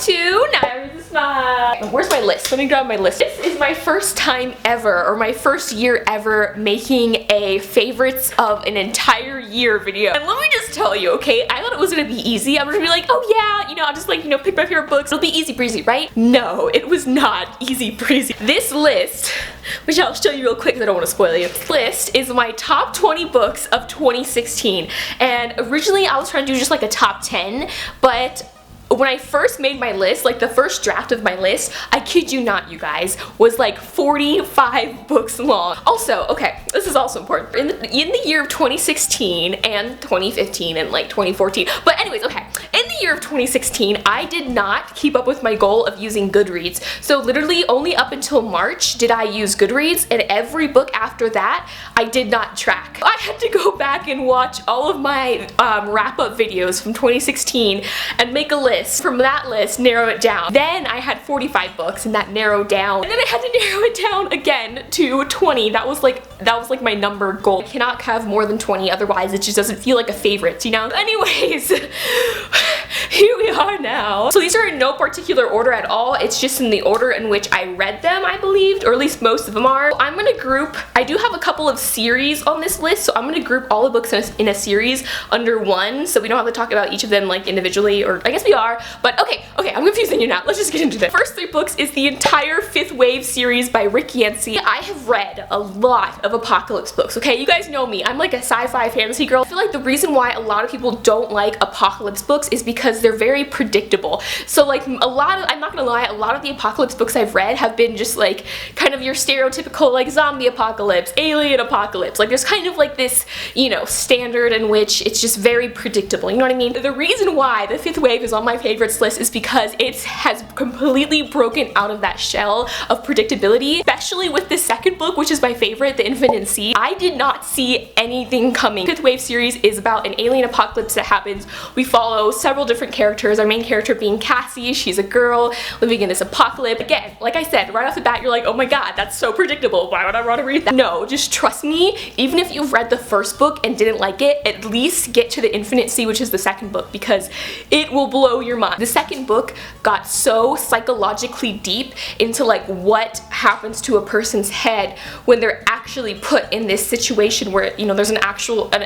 to Naya with a Smile. Where's my list? Let me grab my list. This is my first time ever, or my first year ever, making a favorites of an entire year video. And let me just tell you, okay, I thought it was gonna be easy. I'm gonna be like, oh yeah, you know, I'll just like, you know, pick my favorite books. It'll be easy breezy, right? No, it was not easy breezy. This list, which I'll show you real quick because I don't want to spoil you. This list is my top 20 books of 2016. And originally I was trying to do just like a top 10, but when I first made my list, like the first draft of my list, I kid you not, you guys, was like 45 books long. Also, okay, this is also important. In the year of 2016 and 2015 and like 2014, but anyways, okay, in the year of 2016, I did not keep up with my goal of using Goodreads. So literally only up until March did I use Goodreads, and every book after that, I did not track. I had to go back and watch all of my wrap-up videos from 2016 and make a list. From that list, narrow it down. Then I had 45 books and that narrowed down. And then I had to narrow it down again to 20. That was like my number goal. I cannot have more than 20, otherwise it just doesn't feel like a favorite, you know? Anyways, here we are now. So these are in no particular order at all. It's just in the order in which I read them, I believed, or at least most of them are. I'm gonna group, I do have a couple of series on this list, so I'm gonna group all the books in a series under one, so we don't have to talk about each of them like individually, or I guess we are, but okay, I'm confusing you now. Let's just get into this. First 3 books is the entire Fifth Wave series by Rick Yancey. I have read a lot of apocalypse books, okay? You guys know me. I'm like a sci-fi fantasy girl. I feel like the reason why a lot of people don't like apocalypse books is because they're very predictable. So like I'm not gonna lie, a lot of the apocalypse books I've read have been just like kind of your stereotypical like zombie apocalypse, alien apocalypse. Like there's kind of like this, you know, standard in which it's just very predictable, you know what I mean? The reason why the Fifth Wave is on my favorites list is because it has completely broken out of that shell of predictability, especially with the second book, which is my favorite, The Infinite Sea. I did not see anything coming. Fifth Wave series is about an alien apocalypse that happens. We follow several different characters, our main character being Cassie. She's a girl living in this apocalypse. Again, like I said, right off the bat, you're like, oh my god, that's so predictable. Why would I want to read that? No, just trust me, even if you've read the first book and didn't like it, at least get to The Infinite Sea, which is the second book, because it will blow your mind. The second book got so psychologically deep into like what happens to a person's head when they're actually put in this situation where, you know, there's an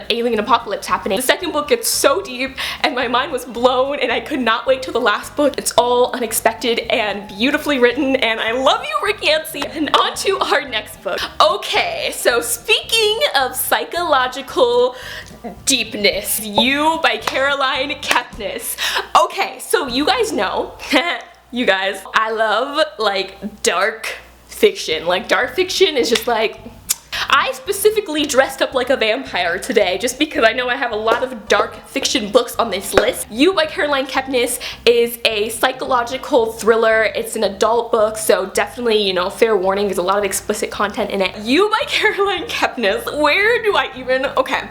alien apocalypse happening. The second book gets so deep and my mind was blown and I could not wait till the last book. It's all unexpected and beautifully written, and I love you, Rick Yancey. And on to our next book. Okay, so speaking of psychological deepness, You by Caroline Kepnes. Okay, so you guys know, you guys, I love like dark fiction. Like dark fiction is just like, I specifically dressed up like a vampire today just because I know I have a lot of dark fiction books on this list. You by Caroline Kepnes is a psychological thriller. It's an adult book, so definitely, you know, fair warning, there's a lot of explicit content in it. You by Caroline Kepnes, where do I even, okay.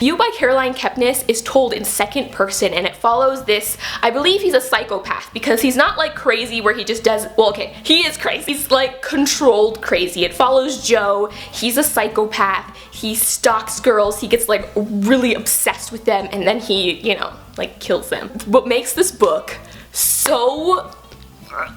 You by Caroline Kepnes is told in second person, and it follows this, I believe he's a psychopath because he's not like crazy where he just does, well okay, he is crazy. He's like controlled crazy. It follows Joe. He's a psychopath. He stalks girls. He gets like really obsessed with them, and then he, you know, like kills them. What makes this book so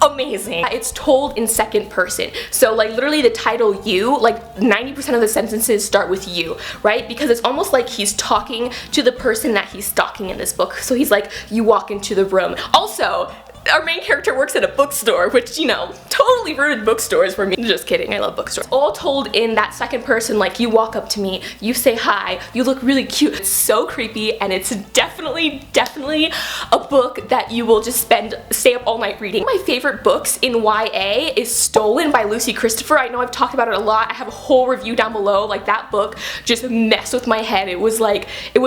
amazing, it's told in second person. So like literally the title You, like 90% of the sentences start with you, right? Because it's almost like he's talking to the person that he's stalking in this book. So he's like, you walk into the room. Also, our main character works at a bookstore, which, you know, totally ruined bookstores for me. Just kidding, I love bookstores. All told in that second person, like you walk up to me, you say hi, you look really cute. It's so creepy, and it's definitely a book that you will just stay up all night reading. One of my favorite books in YA is Stolen by Lucy Christopher. I know I've talked about it a lot. I have a whole review down below. Like that book just messed with my head. It was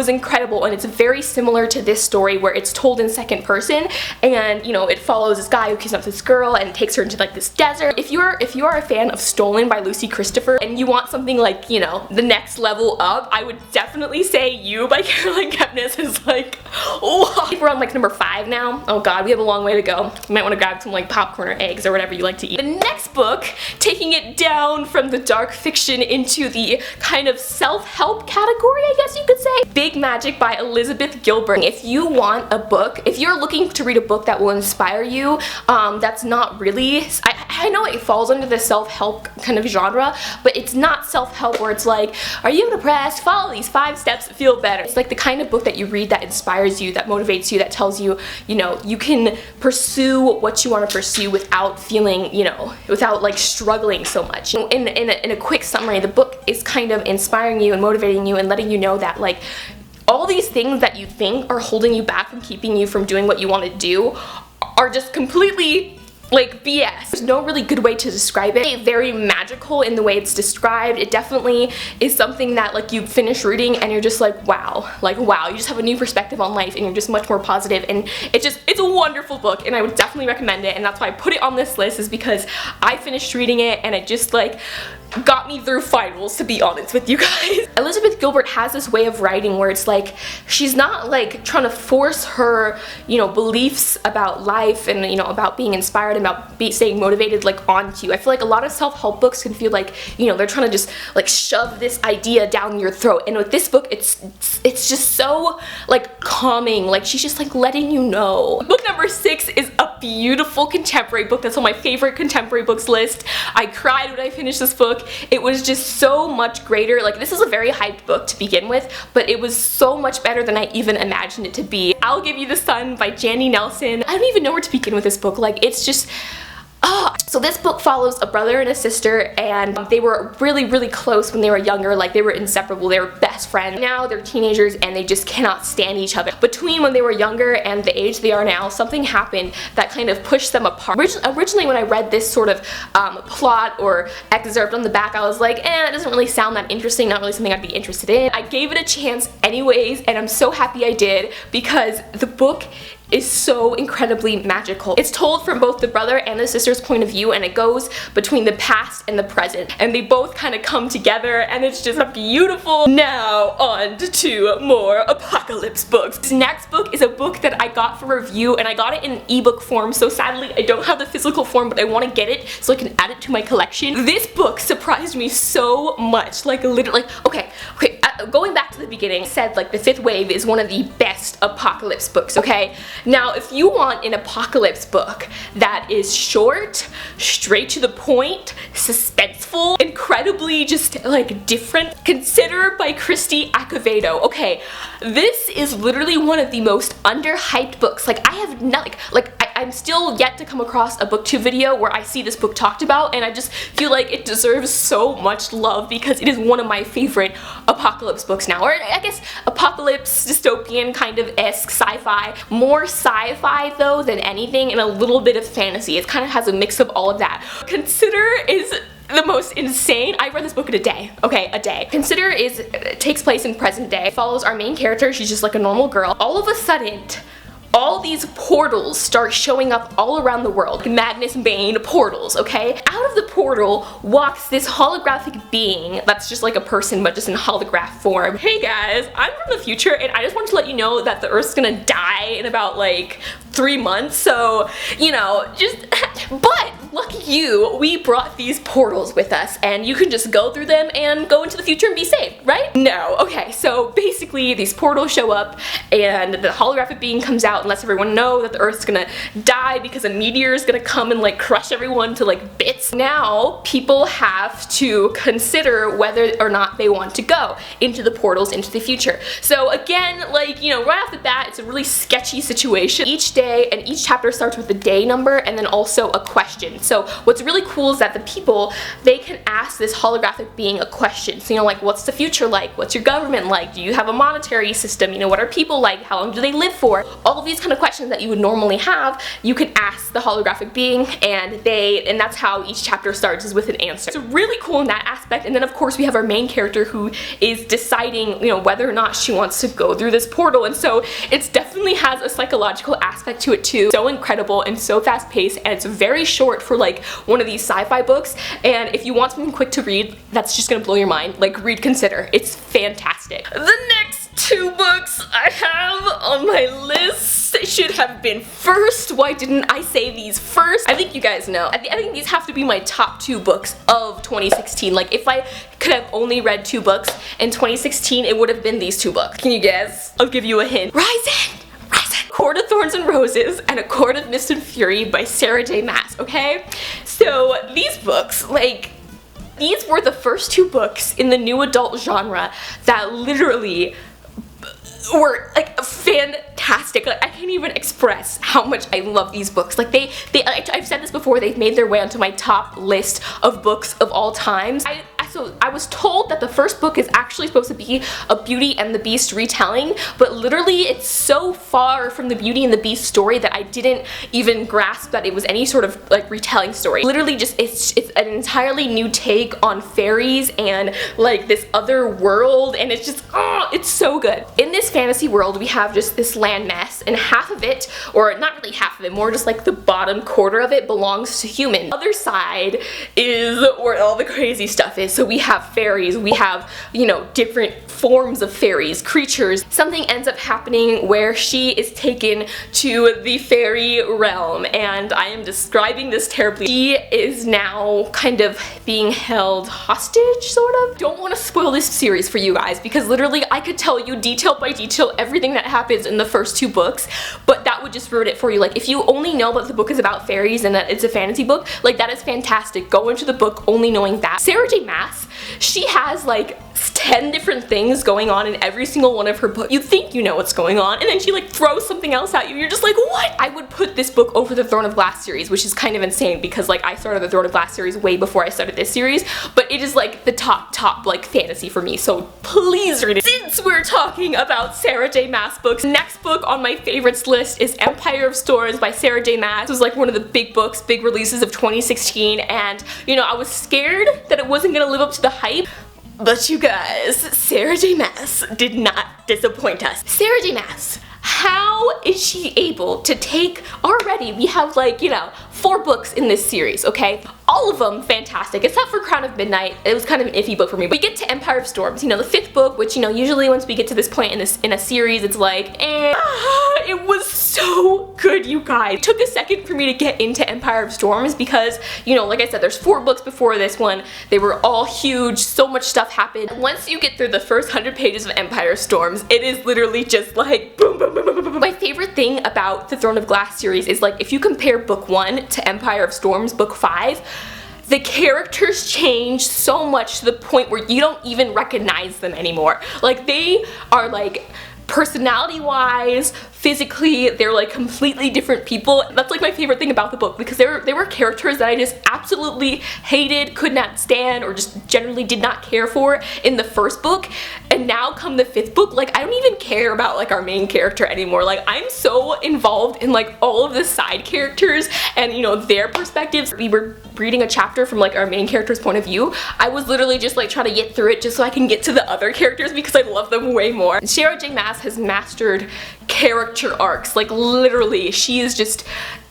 incredible, and it's very similar to this story where it's told in second person, and you know, it follows this guy who kidnaps this girl and takes her into like this this desert. If you are a fan of Stolen by Lucy Christopher and you want something like, you know, the next level up, I would definitely say You by Caroline Kepnes is like, oh. We're on like number 5 now. Oh god, we have a long way to go. You might want to grab some like popcorn or eggs or whatever you like to eat. The next book, taking it down from the dark fiction into the kind of self-help category, I guess you could say, Big Magic by Elizabeth Gilbert. If you want a book, if you're looking to read a book that will inspire you, that's not really, I know it falls under the self-help kind of genre, but it's not self-help where it's like, are you depressed? Follow these 5 steps to feel better. It's like the kind of book that you read that inspires you, that motivates you, that tells you, you know, you can pursue what you want to pursue without feeling, you know, without like struggling so much. In a quick summary, the book is kind of inspiring you and motivating you and letting you know that like all these things that you think are holding you back from keeping you from doing what you want to do are just completely like BS. There's no really good way to describe it. It's very magical in the way it's described. It definitely is something that like you finish reading and you're just like wow, you just have a new perspective on life and you're just much more positive, and it's a wonderful book and I would definitely recommend it, and that's why I put it on this list, is because I finished reading it and it just like got me through finals, to be honest with you guys. Elizabeth Gilbert has this way of writing where it's like she's not like trying to force her, you know, beliefs about life and, you know, about being inspired and about staying motivated like onto you. I feel like a lot of self-help books can feel like, you know, they're trying to just like shove this idea down your throat, and with this book it's just so like calming. Like she's just like letting you know. Book number 6 is a beautiful contemporary book that's on my favorite contemporary books list. I cried when I finished this book. It was just so much greater. Like this is a very hyped book to begin with, but it was so much better than I even imagined it to be. I'll Give You the Sun by Jandy Nelson. I don't even know where to begin with this book. Like it's just so this book follows a brother and a sister, and they were really close when they were younger. Like they were inseparable, they were best friends. Now they're teenagers and they just cannot stand each other. Between when they were younger and the age they are now, something happened that kind of pushed them apart. Originally when I read this sort of plot or excerpt on the back, I was like, it doesn't really sound that interesting, not really something I'd be interested in. I gave it a chance anyways, and I'm so happy I did, because the book is so incredibly magical. It's told from both the brother and the sister's point of view, and it goes between the past and the present, and they both kind of come together, and it's just beautiful. Now on to 2 more apocalypse books. This next book is a book that I got for review, and I got it in ebook form, so sadly I don't have the physical form, but I want to get it so I can add it to my collection. This book surprised me so much, like literally, okay, going back to the beginning, I said like The Fifth Wave is one of the best apocalypse books, okay? Now, if you want an apocalypse book that is short, straight to the point, suspenseful, incredibly just like different, consider by Christy Acevedo. Okay, this is literally one of the most underhyped books. Like I have not, I'm still yet to come across a booktube video where I see this book talked about, and I just feel like it deserves so much love because it is one of my favorite apocalypse books now. Or I guess apocalypse, dystopian kind of esque sci-fi. More sci-fi though than anything, and a little bit of fantasy. It kind of has a mix of all of that. Consider is the most insane. I read this book in a day. Okay, a day. Consider takes place in present day. It follows our main character. She's just like a normal girl. All of a sudden, all these portals start showing up all around the world. Magnus Bane portals, okay? Out of the portal walks this holographic being that's just like a person but just in holograph form. Hey guys, I'm from the future and I just wanted to let you know that the Earth's gonna die in about like 3 months, so, you know, just, but lucky you, we brought these portals with us and you can just go through them and go into the future and be saved, right? No. Okay, so basically these portals show up and the holographic being comes out and lets everyone know that the Earth's gonna die because a meteor is gonna come and like crush everyone to like bits. Now people have to consider whether or not they want to go into the portals into the future. So again, like, you know, right off the bat, it's a really sketchy situation. Each day and each chapter starts with a day number and then also a question. So what's really cool is that the people, they can ask this holographic being a question. So, you know, like, what's the future like? What's your government like, do you have a monetary system? You know, what are people like? How long do they live for? All of these kind of questions that you would normally have, you could ask the holographic being, and that's how each chapter starts, is with an answer. So really cool in that aspect. And then of course we have our main character who is deciding, you know, whether or not she wants to go through this portal, and so it definitely has a psychological aspect to it too. So incredible and so fast paced, and it's very short for like one of these sci-fi books, and if you want something quick to read that's just gonna blow your mind, like read Consider. It's fantastic. The next two books I have on my list should have been first. Why didn't I say these first? I think you guys know. I think these have to be my top 2 books of 2016. Like if I could have only read 2 books in 2016, it would have been these 2 books. Can you guess? I'll give you a hint. Rise in! Court of Thorns and Roses and A Court of Mist and Fury by Sarah J Maas, okay? So these books, like, these were the first 2 books in the new adult genre that literally were like fantastic. Like, I can't even express how much I love these books. Like I've said this before, they've made their way onto my top list of books of all times. So I was told that the first book is actually supposed to be a Beauty and the Beast retelling, but literally it's so far from the Beauty and the Beast story that I didn't even grasp that it was any sort of like retelling story. Literally just it's an entirely new take on fairies and like this other world, and it's just, oh, it's so good. In this fantasy world we have just this landmass, and half of it, or not really half of it, more just like the bottom quarter of it, belongs to humans. The other side is where all the crazy stuff is. So we have fairies, we have, you know, different forms of fairies, creatures. Something ends up happening where she is taken to the fairy realm, and I am describing this terribly. She is now kind of being held hostage, sort of. Don't want to spoil this series for you guys, because literally I could tell you detail by detail everything that happens in the first 2 books, but that would just ruin it for you. Like if you only know that the book is about fairies and that it's a fantasy book, like that is fantastic. Go into the book only knowing that. Sarah J Maas, she has like 10 different things going on in every single one of her books. You think you know what's going on, and then she like throws something else at you. You're just like, what? I would put this book over the Throne of Glass series, which is kind of insane because like I started the Throne of Glass series way before I started this series, but it is like the top like fantasy for me, so please read it. Since we're talking about Sarah J Maas books, next book on my favorites list is Empire of Storms by Sarah J Maas. This was like one of the big books, big releases of 2016, and you know, I was scared that it wasn't gonna live up to the hype. But you guys, Sarah J Maas did not disappoint us. Sarah J Maas, how is she able to take, already we have like, you know, 4 books in this series, okay? All of them fantastic, except for Crown of Midnight. It was kind of an iffy book for me. We get to Empire of Storms, you know, the 5th book, which, you know, usually once we get to this point in a series, it's like, it was so good, you guys. It took a second for me to get into Empire of Storms because, you know, like I said, there's 4 books before this one. They were all huge, so much stuff happened. Once you get through the first 100 pages of Empire of Storms, it is literally just like boom, boom, boom, boom, boom, boom. My favorite thing about the Throne of Glass series is like if you compare book 1 to Empire of Storms book 5, the characters change so much to the point where you don't even recognize them anymore. Like they are like, personality wise, physically, they're like completely different people. That's like my favorite thing about the book, because there were characters that I just absolutely hated, could not stand, or just generally did not care for in the first book, and now come the 5th book, like I don't even care about like our main character anymore. Like I'm so involved in like all of the side characters and, you know, their perspectives. We were reading a chapter from like our main character's point of view. I was literally just like trying to get through it just so I can get to the other characters because I love them way more. Sarah J Maas has mastered character arcs. Like literally, she is just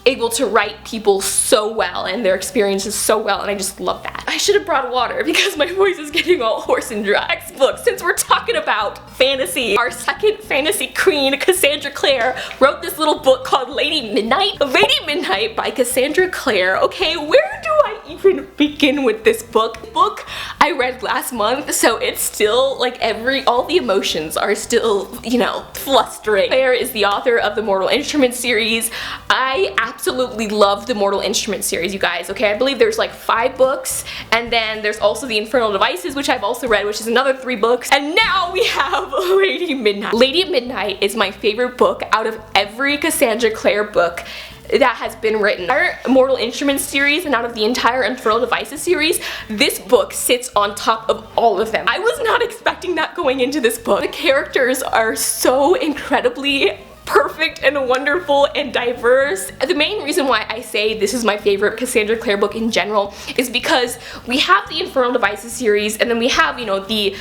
able to write people so well and their experiences so well, and I just love that. I should have brought water because my voice is getting all hoarse and dry. Next book, since we're talking about fantasy, our second fantasy queen, Cassandra Clare, wrote this little book called Lady Midnight. Lady Midnight by Cassandra Clare. Okay, where do I even begin with this book? Book I read last month, so it's still like all the emotions are still, you know, flustering. Clare is the author of the Mortal Instruments series. I absolutely love the Mortal Instruments series, you guys, okay? I believe there's like 5 books, and then there's also the Infernal Devices, which I've also read, which is another 3 books, and now we have Lady Midnight. Lady Midnight is my favorite book out of every Cassandra Clare book. that has been written. Our Mortal Instruments series and out of the entire Infernal Devices series, this book sits on top of all of them. I was not expecting that going into this book. The characters are so incredibly perfect and wonderful and diverse. The main reason why I say this is my favorite Cassandra Clare book in general is because we have the Infernal Devices series, and then we have, you know, the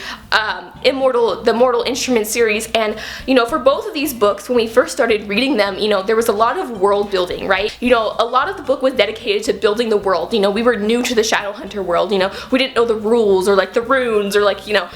Mortal Instruments series, and, you know, for both of these books, when we first started reading them, you know, there was a lot of world building, right? You know, a lot of the book was dedicated to building the world. You know, we were new to the Shadowhunter world, you know, we didn't know the rules or like the runes or like, you know,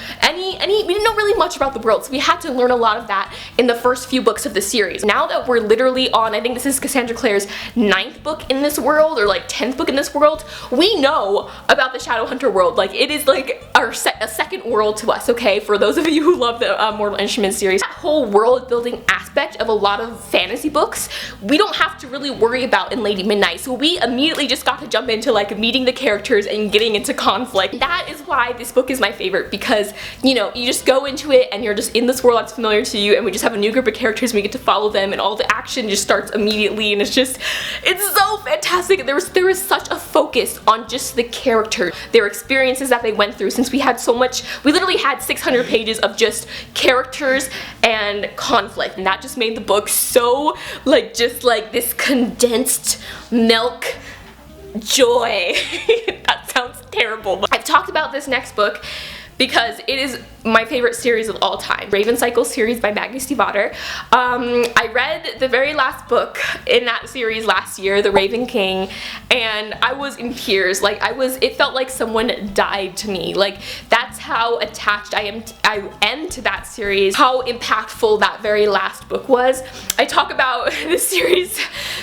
we didn't know really much about the world, so we had to learn a lot of that in the first few books of the series. Now that we're literally on, I think this is Cassandra Clare's 9th book in this world, or like 10th book in this world, we know about the Shadowhunter world. Like, it is like a second world to us, okay? For those of you who love the Mortal Instruments series, that whole world building aspect of a lot of fantasy books, we don't have to really worry about in Lady Midnight, so we immediately just got to jump into like meeting the characters and getting into conflict. That is why this book is my favorite, because, you know, you just go into it and you're just in this world that's familiar to you, and we just have a new group of characters and we get to follow them, and all the action just starts immediately, and it's so fantastic. There was such a focus on just the character, their experiences that they went through, since we had so much, we literally had 600 pages of just characters and conflict, and that just made the book so like just like this condensed milk joy. That sounds terrible, but I've talked about this next book because it is my favorite series of all time. Whimsical series by Magnus Stivater. I read the very last book in that series last year, The Raven King, and I was in tears. Like, it felt like someone died to me. Like, that's how attached I am to that series, how impactful that very last book was. I talk about this series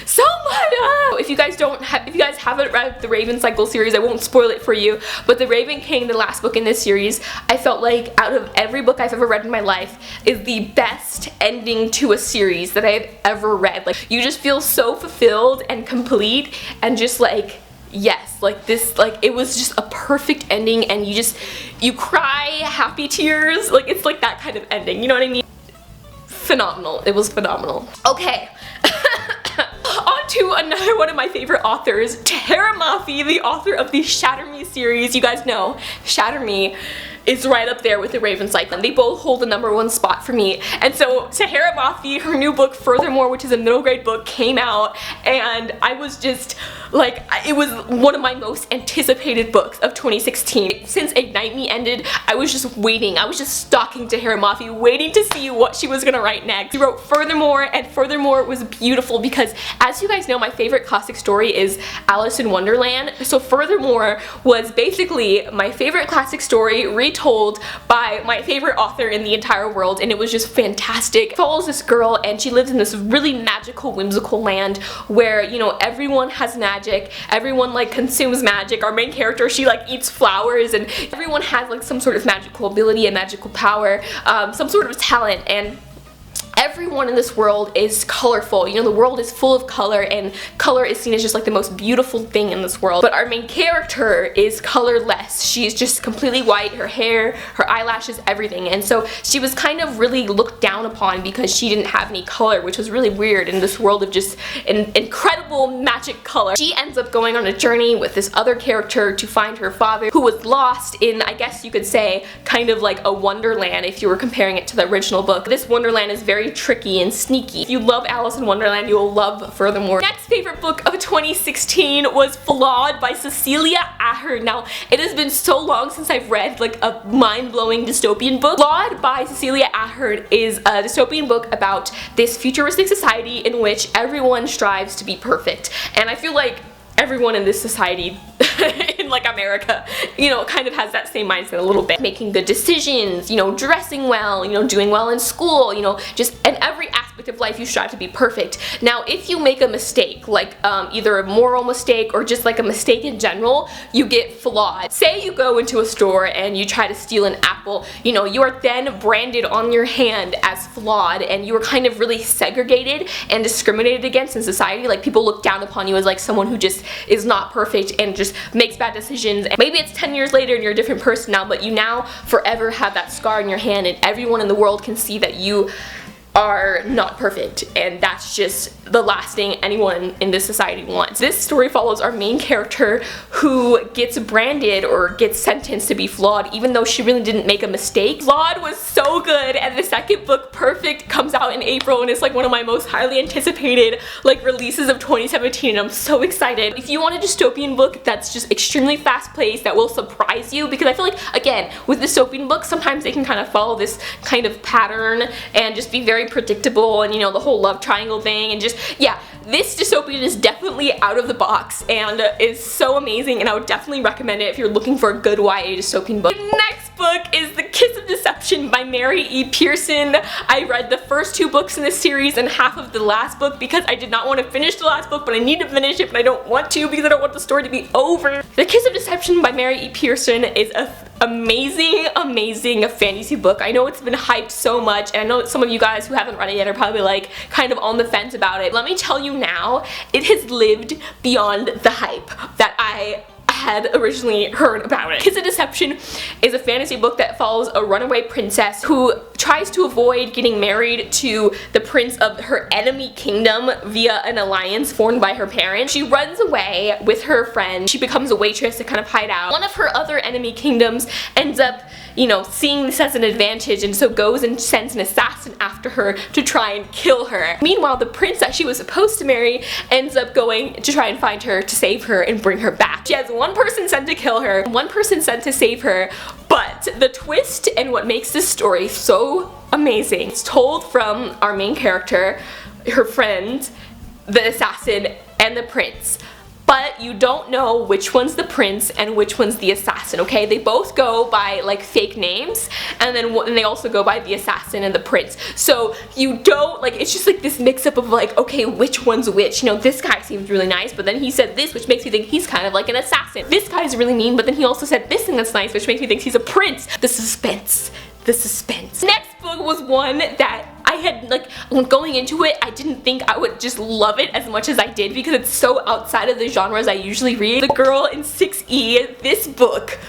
so much. If you guys haven't read the Whimsical series, I won't spoil it for you, but The Raven King, the last book in this series, I felt like out of every book I've ever read in my life is the best ending to a series that I've ever read. Like, you just feel so fulfilled and complete, and just like, yes, like this, like it was just a perfect ending, and you cry happy tears. Like, it's like that kind of ending, you know what I mean? Phenomenal. It was phenomenal. Okay. On to another one of my favorite authors, Tahereh Mafi, the author of the Shatter Me series. You guys know Shatter Me is right up there with the Whimsical. They both hold the #1 spot for me. And so Tahereh Mafi, her new book, Furthermore, which is a middle grade book, came out, and I was just like, it was one of my most anticipated books of 2016. Since Ignite Me ended, I was just waiting. I was just stalking Tahereh Mafi, waiting to see what she was gonna write next. She wrote Furthermore, and Furthermore was beautiful because, as you guys know, my favorite classic story is Alice in Wonderland. So Furthermore was basically my favorite classic story retold by my favorite author in the entire world, and it was just fantastic. It follows this girl, and she lives in this really magical, whimsical land where, you know, everyone has magic, everyone like consumes magic. Our main character, she like eats flowers, and everyone has like some sort of magical ability and magical power, some sort of talent, and everyone in this world is colorful. You know, the world is full of color, and color is seen as just like the most beautiful thing in this world. But our main character is colorless. She's just completely white, her hair, her eyelashes, everything. And so she was kind of really looked down upon because she didn't have any color, which was really weird in this world of just an incredible magic color. She ends up going on a journey with this other character to find her father, who was lost in, I guess you could say, kind of like a wonderland if you were comparing it to the original book. This wonderland is very tricky and sneaky. If you love Alice in Wonderland, you will love Furthermore. Next favorite book of 2016 was Flawed by Cecilia Ahern. Now, it has been so long since I've read like a mind-blowing dystopian book. Flawed by Cecilia Ahern is a dystopian book about this futuristic society in which everyone strives to be perfect. And I feel like everyone in this society in like America, you know, kind of has that same mindset a little bit. Making good decisions, you know, dressing well, you know, doing well in school, you know, just in every aspect of life you strive to be perfect. Now, if you make a mistake, like either a moral mistake or just like a mistake in general, you get flawed. Say you go into a store and you try to steal an apple, you know, you are then branded on your hand as flawed, and you are kind of really segregated and discriminated against in society. Like, people look down upon you as like someone who just is not perfect and just makes bad decisions. And maybe it's 10 years later and you're a different person now, but you now forever have that scar in your hand, and everyone in the world can see that you are not perfect, and that's just the last thing anyone in this society wants. This story follows our main character who gets branded or gets sentenced to be flawed even though she really didn't make a mistake. Flawed was so good, and the second book, Perfect, comes out in April and it's like one of my most highly anticipated like releases of 2017, and I'm so excited. If you want a dystopian book that's just extremely fast-paced, that will surprise you, because I feel like, again, with dystopian books, sometimes they can kind of follow this kind of pattern and just be very predictable, and you know, the whole love triangle thing, and just, yeah, this dystopian is definitely out of the box and is so amazing, and I would definitely recommend it if you're looking for a good YA dystopian book. The next book is The Kiss of Deception by Mary E. Pearson. I read the first 2 books in this series and half of the last book because I did not want to finish the last book, but I need to finish it, but I don't want to because I don't want the story to be over. The Kiss of Deception by Mary E. Pearson is an amazing fantasy book. I know it's been hyped so much, and I know some of you guys who haven't read it yet are probably like kind of on the fence about it. Let me tell you now, it has lived beyond the hype that I had originally heard about it. Kiss of Deception is a fantasy book that follows a runaway princess who tries to avoid getting married to the prince of her enemy kingdom via an alliance formed by her parents. She runs away with her friend. She becomes a waitress to kind of hide out. One of her other enemy kingdoms ends up, you know, seeing this as an advantage, and so goes and sends an assassin after her to try and kill her. Meanwhile, the prince that she was supposed to marry ends up going to try and find her to save her and bring her back. She has one person sent to kill her, one person sent to save her, but the twist and what makes this story so amazing, it's told from our main character, her friend, the assassin, and the prince. But you don't know which one's the prince and which one's the assassin, okay? They both go by like fake names, and then they also go by the assassin and the prince. So you don't, like, it's just like this mix up of like, okay, which one's which? You know, this guy seems really nice, but then he said this, which makes me think he's kind of like an assassin. This guy's really mean, but then he also said this thing that's nice, which makes me think he's a prince. The suspense. The suspense. Next book was one that I had, like, going into it, I didn't think I would just love it as much as I did because it's so outside of the genres I usually read. The Girl in 6E, this book,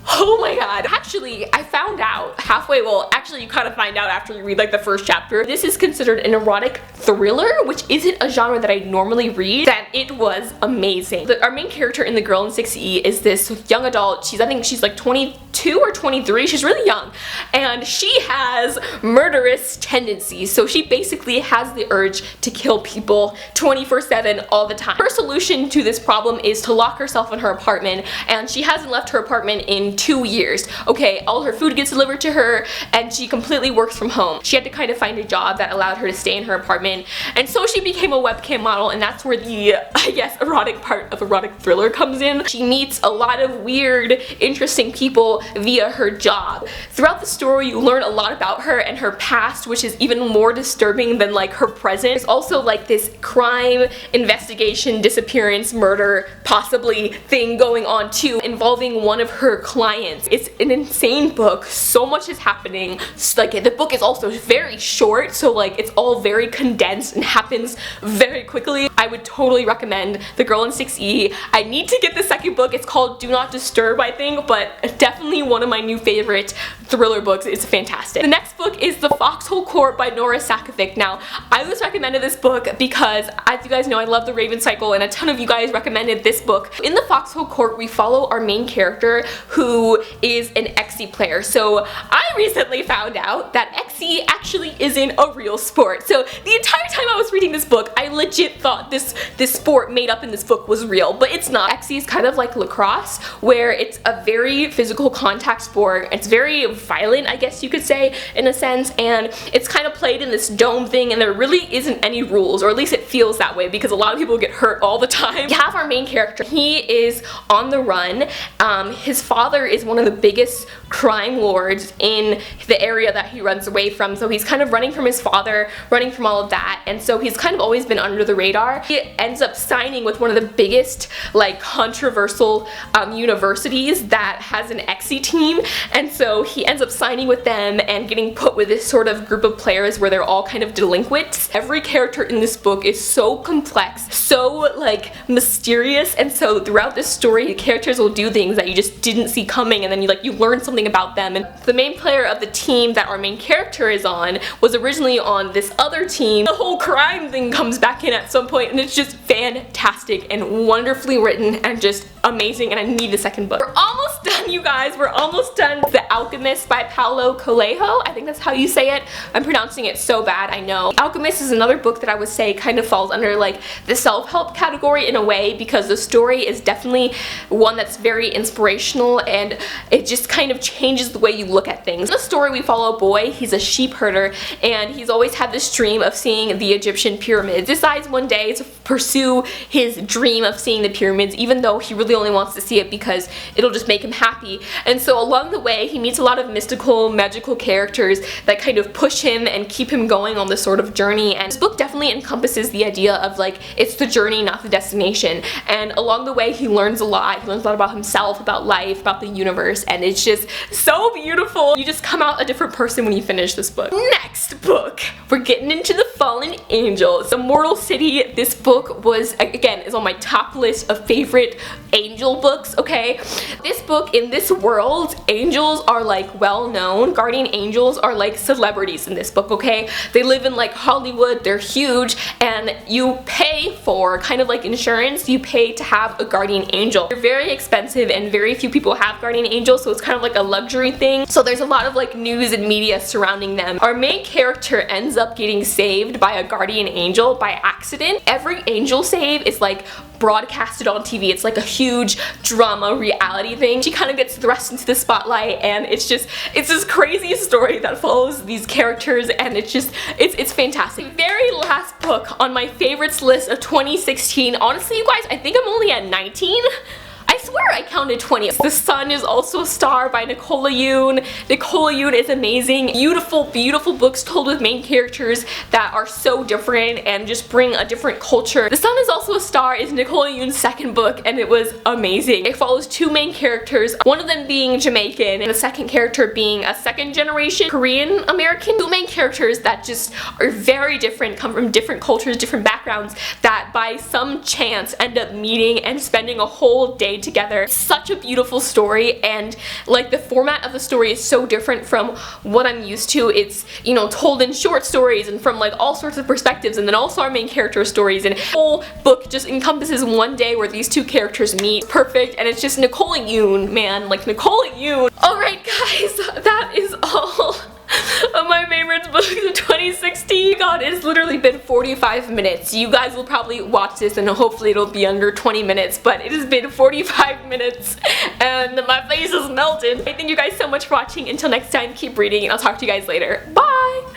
oh my god. Actually, I found out halfway, well, actually you kind of find out after you read like the first chapter, this is considered an erotic thriller, which isn't a genre that I normally read, that it was amazing. Our main character in The Girl in 6E is this young adult. I think she's like 22 or 23, she's really young, and she has murderous tendencies, so she basically has the urge to kill people 24/7 all the time. Her solution to this problem is to lock herself in her apartment, and she hasn't left her apartment in 2 years. Okay, all her food gets delivered to her, and she completely works from home. She had to kind of find a job that allowed her to stay in her apartment, and so she became a webcam model, and that's where the, I guess, erotic part of erotic thriller comes in. She meets a lot of weird, interesting people via her job. Throughout the story, you learn a lot about her and her past, which is even more disturbing than like her present. There's also like this crime investigation, disappearance, murder, possibly thing going on too, involving one of her clients. It's an insane book. So much is happening. Like, the book is also very short, so like it's all very condensed and happens very quickly. I would totally recommend The Girl in 6E. I need to get the second book. It's called Do Not Disturb, I think, but definitely one of my new favorite thriller books. It's fantastic. The next book is The Foxhole Court by Nora Sakovic. Now, I was recommended this book because, as you guys know, I love the Raven Cycle, and a ton of you guys recommended this book. In The Foxhole Court, we follow our main character who is an Xe player. So I recently found out that Xe actually isn't a real sport. So the entire time I was reading this book, I legit thought this sport made up in this book was real, but it's not. Xe is kind of like lacrosse, where it's a very physical contact sport. It's very violent, I guess you could say, in a sense, and it's kind of played in this dome thing, and there really isn't any rules, or at least it feels that way because a lot of people get hurt all the time. You have our main character. He is on the run. His father is one of the biggest crime lords in the area that he runs away from, so he's kind of running from his father, running from all of that, and so he's kind of always been under the radar. He ends up signing with one of the biggest, like, controversial universities that has an Xe team, and so he ends up signing with them and getting put with this sort of group of players where they're all kind of delinquents. Every character in this book is so complex, so like mysterious, and so throughout this story the characters will do things that you just didn't see coming, and then you learn something something about them. And the main player of the team that our main character is on was originally on this other team. The whole crime thing comes back in at some point, and it's just fantastic and wonderfully written and just amazing, and I need a second book. We're almost done, you guys. We're almost done. The Alchemist by Paulo Coelho. I think that's how you say it. I'm pronouncing it so bad, I know. Alchemist is another book that I would say kind of falls under like the self-help category in a way, because the story is definitely one that's very inspirational, and it just kind of changes the way you look at things. In the story, we follow a boy. He's a sheep herder, and he's always had this dream of seeing the Egyptian pyramids. Decides one day to pursue his dream of seeing the pyramids, even though he really only wants to see it because it'll just make him happy. And so along the way, he meets a lot of mystical, magical characters that kind of push him and keep him going on this sort of journey. And this book definitely encompasses the idea of like, it's the journey, not the destination. And along the way, he learns a lot. He learns a lot about himself, about life, about the universe, and it's just so beautiful. You just come out a different person when you finish this book. Next book, we're getting into The Fallen Angels. Immortal City. This book was, again, is on my top list of favorite angel books, okay? This book, in this world, angels are like well known. Guardian angels are like celebrities in this book, okay? They live in like Hollywood, they're huge, and you pay for, kind of like insurance, you pay to have a guardian angel. They're very expensive and very few people have guardian angels, so it's kind of like a luxury thing. So there's a lot of like news and media surrounding them. Our main character ends up getting saved by a guardian angel by accident. Every angel save is like broadcasted on TV. It's like a huge drama reality thing. She kind of gets thrust into the spotlight, and it's this crazy story that follows these characters, and it's fantastic. Very last book on my favorites list of 2016. Honestly, you guys, I think I'm only at 19. I swear I counted 20. The Sun is Also a Star by Nicola Yoon. Nicola Yoon is amazing. Beautiful, beautiful books told with main characters that are so different and just bring a different culture. The Sun is Also a Star is Nicola Yoon's second book, and it was amazing. It follows two main characters, one of them being Jamaican and the second character being a second generation Korean American. Two main characters that just are very different, come from different cultures, different backgrounds, that by some chance end up meeting and spending a whole day together. It's such a beautiful story, and like the format of the story is so different from what I'm used to. It's, you know, told in short stories and from like all sorts of perspectives, and then also our main character stories, and the whole book just encompasses one day where these two characters meet. Perfect, and it's just Nicola Yoon, man, like Nicola Yoon. Alright guys, that is all of my favorites books of 2016. God, it's literally been 45 minutes. You guys will probably watch this and hopefully it'll be under 20 minutes, but it has been 45 minutes and my face is melted. I thank you guys so much for watching. Until next time, keep reading, and I'll talk to you guys later. Bye!